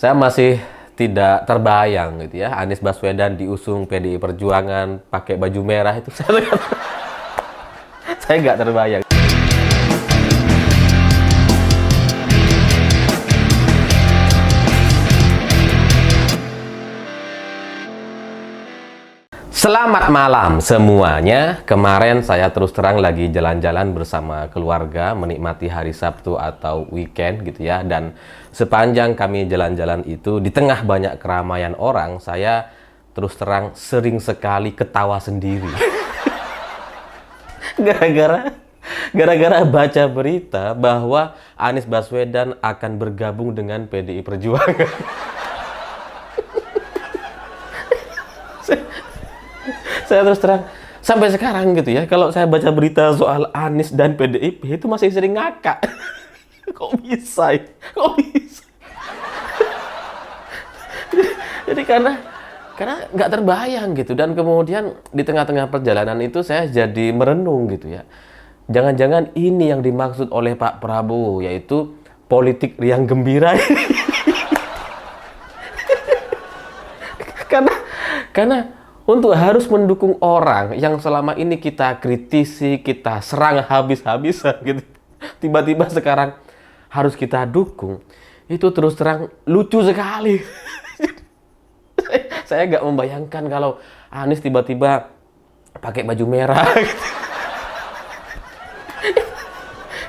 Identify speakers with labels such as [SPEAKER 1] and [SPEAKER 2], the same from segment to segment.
[SPEAKER 1] Saya masih tidak terbayang gitu ya, Anies Baswedan diusung PDI Perjuangan pakai baju merah itu saya nggak terbayang. Selamat malam semuanya. Kemarin saya terus terang lagi jalan-jalan bersama keluarga, menikmati hari Sabtu atau weekend gitu ya. Dan sepanjang kami jalan-jalan itu, di tengah banyak keramaian orang, saya terus terang sering sekali ketawa sendiri. Gara-gara baca berita bahwa Anies Baswedan akan bergabung dengan PDI Perjuangan. Saya terus terang sampai sekarang gitu ya, kalau saya baca berita soal Anies dan PDIP itu masih sering ngakak. Kok bisa ya? Kok bisa? Jadi karena nggak terbayang gitu, dan kemudian di tengah-tengah perjalanan itu saya jadi merenung gitu ya. Jangan-jangan ini yang dimaksud oleh Pak Prabowo, yaitu politik riang gembira. karena untuk harus mendukung orang yang selama ini kita kritisi, kita serang habis-habisan gitu. Tiba-tiba sekarang harus kita dukung. Itu terus terang lucu sekali. Saya nggak membayangkan kalau Anies tiba-tiba pakai baju merah.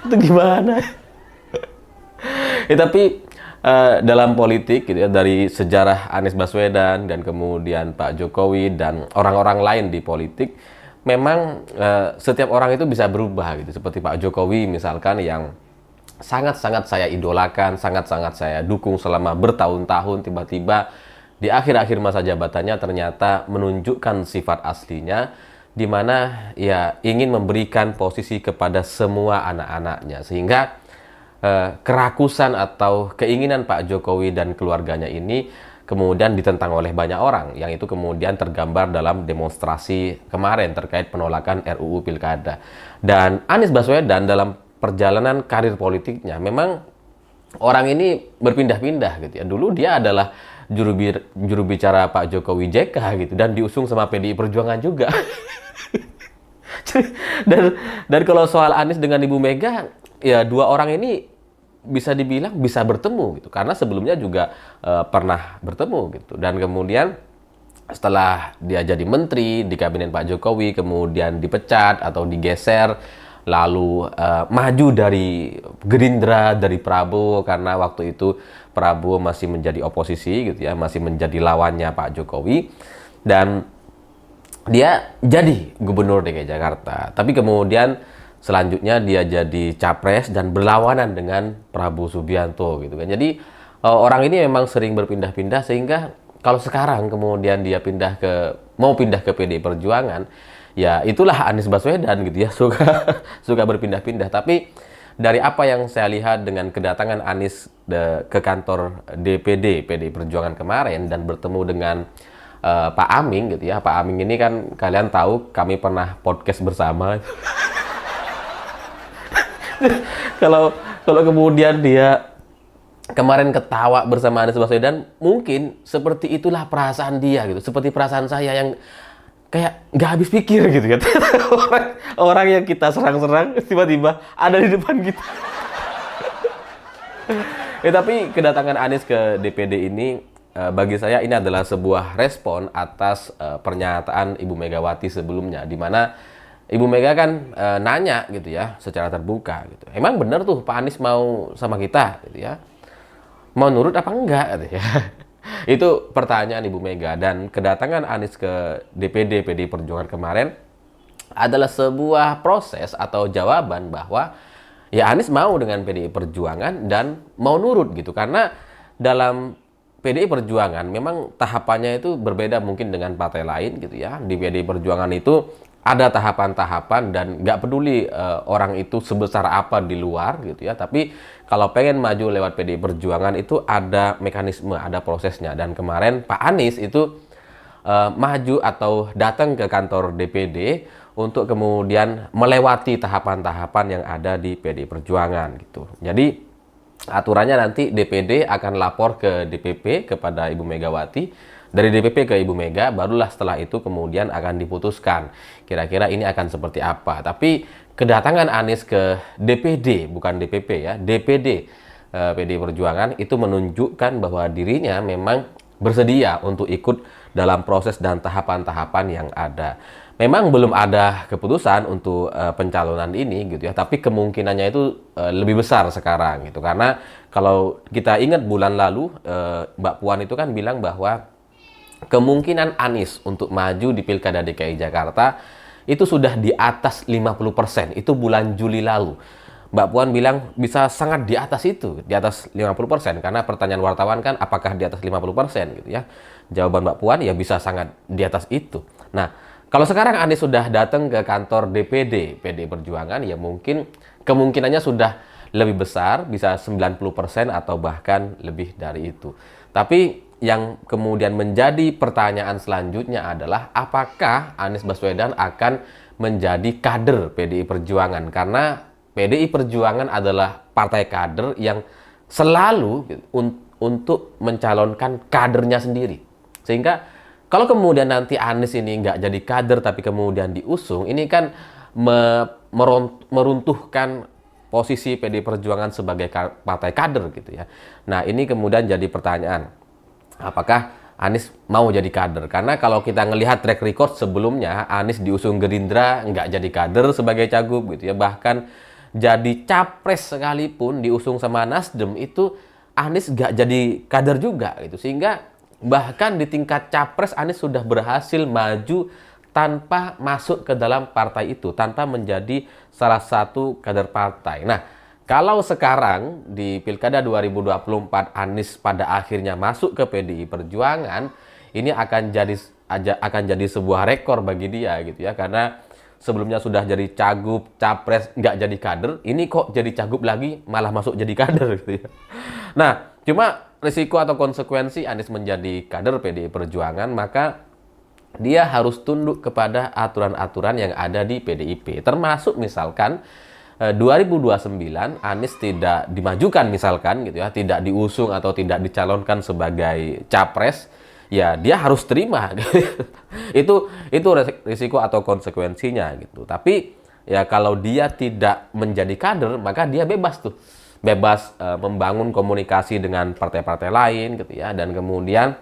[SPEAKER 1] Itu gimana? Tapi dalam politik gitu ya, dari sejarah Anies Baswedan dan kemudian Pak Jokowi dan orang-orang lain di politik, memang setiap orang itu bisa berubah gitu. Seperti Pak Jokowi misalkan, yang sangat-sangat saya idolakan, sangat-sangat saya dukung selama bertahun-tahun, tiba-tiba di akhir-akhir masa jabatannya ternyata menunjukkan sifat aslinya, di mana ya ingin memberikan posisi kepada semua anak-anaknya, sehingga kerakusan atau keinginan Pak Jokowi dan keluarganya ini kemudian ditentang oleh banyak orang, yang itu kemudian tergambar dalam demonstrasi kemarin terkait penolakan RUU Pilkada. Dan Anies Baswedan dalam perjalanan karir politiknya memang orang ini berpindah-pindah gitu ya. Dulu dia adalah juru bicara Pak Jokowi JK gitu, dan diusung sama PDI Perjuangan juga. dan kalau soal Anies dengan Ibu Mega, ya dua orang ini bisa dibilang bisa bertemu gitu, karena sebelumnya juga pernah bertemu gitu. Dan kemudian setelah dia jadi menteri di kabinet Pak Jokowi, kemudian dipecat atau digeser, lalu maju dari Gerindra, dari Prabowo, karena waktu itu Prabowo masih menjadi oposisi gitu ya, masih menjadi lawannya Pak Jokowi, dan dia jadi gubernur DKI Jakarta. Tapi kemudian selanjutnya dia jadi capres dan berlawanan dengan Prabowo Subianto gitu kan. Jadi orang ini memang sering berpindah-pindah, sehingga kalau sekarang kemudian dia mau pindah ke PDI Perjuangan, ya itulah Anies Baswedan gitu ya, suka berpindah-pindah. Tapi dari apa yang saya lihat dengan kedatangan Anies ke kantor DPD PDI Perjuangan kemarin dan bertemu dengan Pak Aming gitu ya. Pak Aming ini kan kalian tahu kami pernah podcast bersama. Kalau kemudian dia kemarin ketawa bersama Anies Baswedan, mungkin seperti itulah perasaan dia gitu. Seperti perasaan saya yang kayak nggak habis pikir gitu kan. Orang yang kita serang-serang tiba-tiba ada di depan kita. Tapi kedatangan Anies ke DPD ini bagi saya ini adalah sebuah respon atas pernyataan Ibu Megawati sebelumnya, di mana Ibu Mega kan nanya gitu ya secara terbuka gitu. Emang bener tuh Pak Anies mau sama kita gitu ya. Mau nurut apa enggak gitu ya. Itu pertanyaan Ibu Mega, dan kedatangan Anies ke DPD PDI Perjuangan kemarin adalah sebuah proses atau jawaban bahwa ya Anies mau dengan PDI Perjuangan dan mau nurut gitu. Karena dalam PDI Perjuangan memang tahapannya itu berbeda mungkin dengan partai lain gitu ya. Di PDI Perjuangan itu ada tahapan-tahapan, dan nggak peduli orang itu sebesar apa di luar gitu ya, tapi kalau pengen maju lewat PDI Perjuangan itu ada mekanisme, ada prosesnya. Dan kemarin Pak Anies itu maju atau datang ke kantor DPD untuk kemudian melewati tahapan-tahapan yang ada di PDI Perjuangan gitu. Jadi aturannya nanti DPD akan lapor ke DPP kepada Ibu Megawati, dari DPP ke Ibu Mega, barulah setelah itu kemudian akan diputuskan kira-kira ini akan seperti apa. Tapi kedatangan Anies ke DPD, bukan DPP ya, DPD PDI Perjuangan itu menunjukkan bahwa dirinya memang bersedia untuk ikut dalam proses dan tahapan-tahapan yang ada. Memang belum ada keputusan untuk pencalonan ini gitu ya, tapi kemungkinannya itu lebih besar sekarang gitu. Karena kalau kita ingat bulan lalu Mbak Puan itu kan bilang bahwa kemungkinan Anies untuk maju di Pilkada DKI Jakarta itu sudah di atas 50%. Itu bulan Juli lalu. Mbak Puan bilang bisa sangat di atas itu, di atas 50%. Karena pertanyaan wartawan kan apakah di atas 50% gitu ya. Jawaban Mbak Puan ya bisa sangat di atas itu. Nah, kalau sekarang Anies sudah datang ke kantor DPD PDI Perjuangan, ya mungkin kemungkinannya sudah lebih besar, bisa 90% atau bahkan lebih dari itu. Tapi yang kemudian menjadi pertanyaan selanjutnya adalah apakah Anies Baswedan akan menjadi kader PDI Perjuangan? Karena PDI Perjuangan adalah partai kader yang selalu untuk mencalonkan kadernya sendiri. Sehingga kalau kemudian nanti Anies ini nggak jadi kader tapi kemudian diusung, ini kan meruntuhkan posisi PDI Perjuangan sebagai partai kader gitu ya. Nah ini kemudian jadi pertanyaan, apakah Anies mau jadi kader? Karena kalau kita ngelihat track record sebelumnya, Anies diusung Gerindra nggak jadi kader sebagai cagup gitu ya. Bahkan jadi capres sekalipun diusung sama Nasdem itu Anies nggak jadi kader juga gitu. Sehingga bahkan di tingkat capres Anies sudah berhasil maju tanpa masuk ke dalam partai itu, tanpa menjadi salah satu kader partai. Nah, kalau sekarang di Pilkada 2024 Anies pada akhirnya masuk ke PDI Perjuangan, ini akan jadi sebuah rekor bagi dia gitu ya, karena sebelumnya sudah jadi cagup, capres, nggak jadi kader, ini kok jadi cagup lagi malah masuk jadi kader gitu ya. Nah, cuma risiko atau konsekuensi Anies menjadi kader PDI Perjuangan, maka dia harus tunduk kepada aturan-aturan yang ada di PDIP. Termasuk misalkan 2029 Anies tidak dimajukan misalkan gitu ya, tidak diusung atau tidak dicalonkan sebagai capres, ya dia harus terima. itu risiko atau konsekuensinya gitu. Tapi ya kalau dia tidak menjadi kader, maka dia bebas tuh. Bebas membangun komunikasi dengan partai-partai lain gitu ya, dan kemudian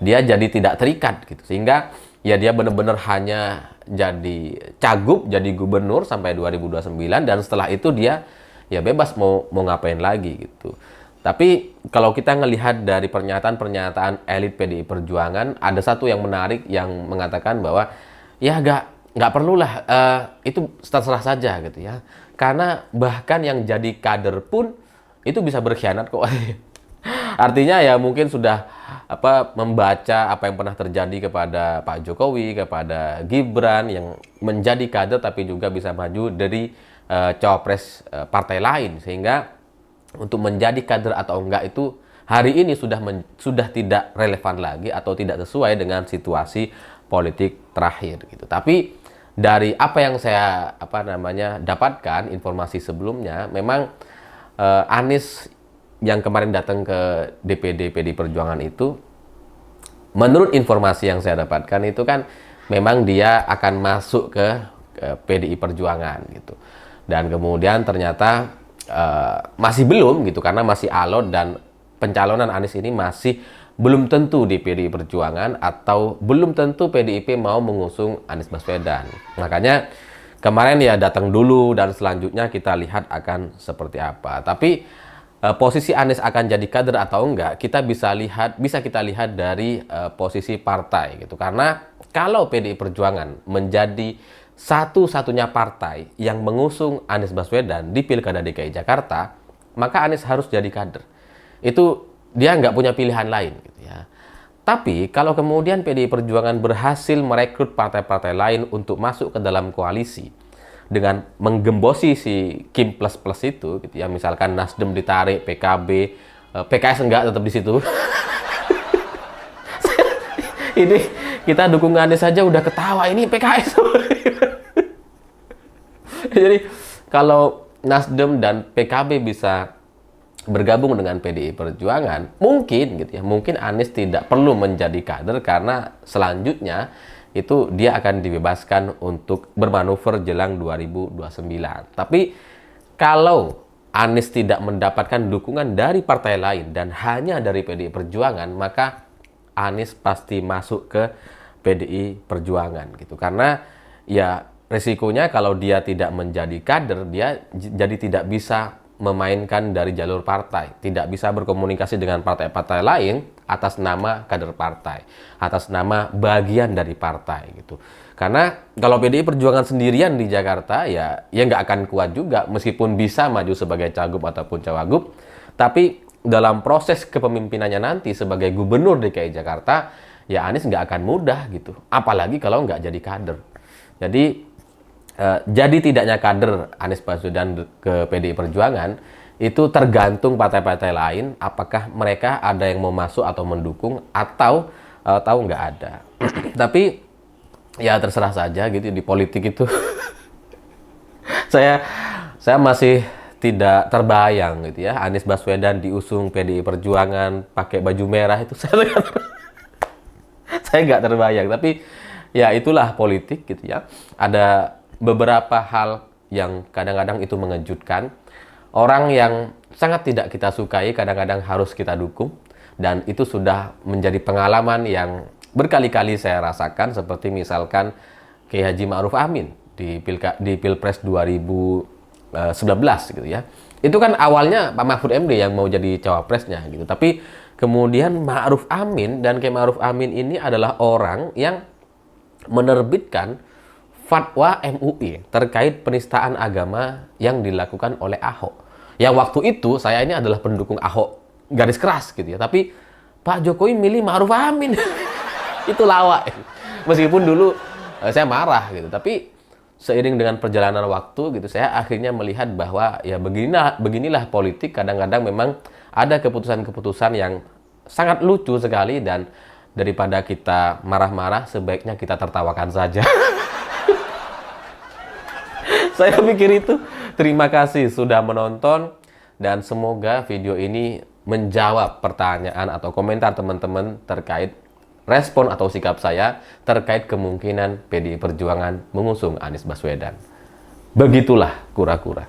[SPEAKER 1] dia jadi tidak terikat gitu, sehingga ya dia benar-benar hanya jadi cagup, jadi gubernur sampai 2029, dan setelah itu dia ya bebas mau ngapain lagi gitu. Tapi kalau kita ngelihat dari pernyataan elit PDI Perjuangan, ada satu yang menarik yang mengatakan bahwa ya nggak perlulah itu terserah saja gitu ya. Karena bahkan yang jadi kader pun itu bisa berkhianat kok. Artinya ya mungkin sudah membaca apa yang pernah terjadi kepada Pak Jokowi, kepada Gibran yang menjadi kader tapi juga bisa maju dari cawapres partai lain, sehingga untuk menjadi kader atau enggak itu hari ini sudah tidak relevan lagi atau tidak sesuai dengan situasi politik terakhir gitu. Tapi dari apa yang saya dapatkan informasi sebelumnya, memang Anies yang kemarin datang ke DPD PDI Perjuangan itu, menurut informasi yang saya dapatkan itu kan memang dia akan masuk ke PDI Perjuangan gitu. Dan kemudian ternyata masih belum gitu, karena masih alot dan pencalonan Anies ini masih belum tentu di PDI Perjuangan atau belum tentu PDIP mau mengusung Anies Baswedan. Makanya kemarin ya datang dulu dan selanjutnya kita lihat akan seperti apa. Tapi posisi Anies akan jadi kader atau enggak, bisa kita lihat dari posisi partai gitu. Karena kalau PDI Perjuangan menjadi satu-satunya partai yang mengusung Anies Baswedan di Pilkada DKI Jakarta, maka Anies harus jadi kader. Itu dia nggak punya pilihan lain gitu ya. Tapi kalau kemudian PDI Perjuangan berhasil merekrut partai-partai lain untuk masuk ke dalam koalisi dengan menggembosi si Kim plus plus itu gitu ya, misalkan Nasdem ditarik, PKB, PKS enggak tetap di situ. Ini kita dukung Anies saja udah ketawa, ini PKS. Jadi kalau Nasdem dan PKB bisa bergabung dengan PDI Perjuangan, mungkin gitu ya, mungkin Anies tidak perlu menjadi kader karena selanjutnya itu dia akan dibebaskan untuk bermanuver jelang 2029. Tapi kalau Anies tidak mendapatkan dukungan dari partai lain dan hanya dari PDI Perjuangan, maka Anies pasti masuk ke PDI Perjuangan gitu. Karena ya resikonya kalau dia tidak menjadi kader, dia jadi tidak bisa memainkan dari jalur partai, tidak bisa berkomunikasi dengan partai-partai lain atas nama kader partai, atas nama bagian dari partai gitu. Karena kalau PDI Perjuangan sendirian di Jakarta ya nggak akan kuat juga, meskipun bisa maju sebagai cagup ataupun cawagup, tapi dalam proses kepemimpinannya nanti sebagai gubernur DKI Jakarta ya Anies nggak akan mudah gitu, apalagi kalau nggak jadi kader. Jadi tidaknya kader Anies Baswedan ke PDI Perjuangan itu tergantung partai-partai lain, apakah mereka ada yang mau masuk atau mendukung atau tahu nggak ada. Tapi ya terserah saja gitu di politik itu. saya masih tidak terbayang gitu ya, Anies Baswedan diusung PDI Perjuangan pakai baju merah itu saya nggak terbayang. Tapi ya itulah politik gitu ya. Ada beberapa hal yang kadang-kadang itu mengejutkan. Orang yang sangat tidak kita sukai kadang-kadang harus kita dukung. Dan itu sudah menjadi pengalaman yang berkali-kali saya rasakan. Seperti misalkan Kiai Haji Ma'ruf Amin di Pilpres 2019 gitu ya. Itu kan awalnya Pak Mahfud MD yang mau jadi cawapresnya gitu. Tapi kemudian Ma'ruf Amin dan Kiai Ma'ruf Amin ini adalah orang yang menerbitkan fatwa MUI terkait penistaan agama yang dilakukan oleh Ahok. Yang waktu itu saya ini adalah pendukung Ahok garis keras gitu ya. Tapi Pak Jokowi milih Ma'ruf Amin. Itu lawak. Meskipun dulu saya marah gitu. Tapi seiring dengan perjalanan waktu gitu, saya akhirnya melihat bahwa ya beginilah politik. Kadang-kadang memang ada keputusan-keputusan yang sangat lucu sekali, dan daripada kita marah-marah sebaiknya kita tertawakan saja. Saya pikir itu. Terima kasih sudah menonton dan semoga video ini menjawab pertanyaan atau komentar teman-teman terkait respon atau sikap saya terkait kemungkinan PDI Perjuangan mengusung Anies Baswedan. Begitulah kura-kura.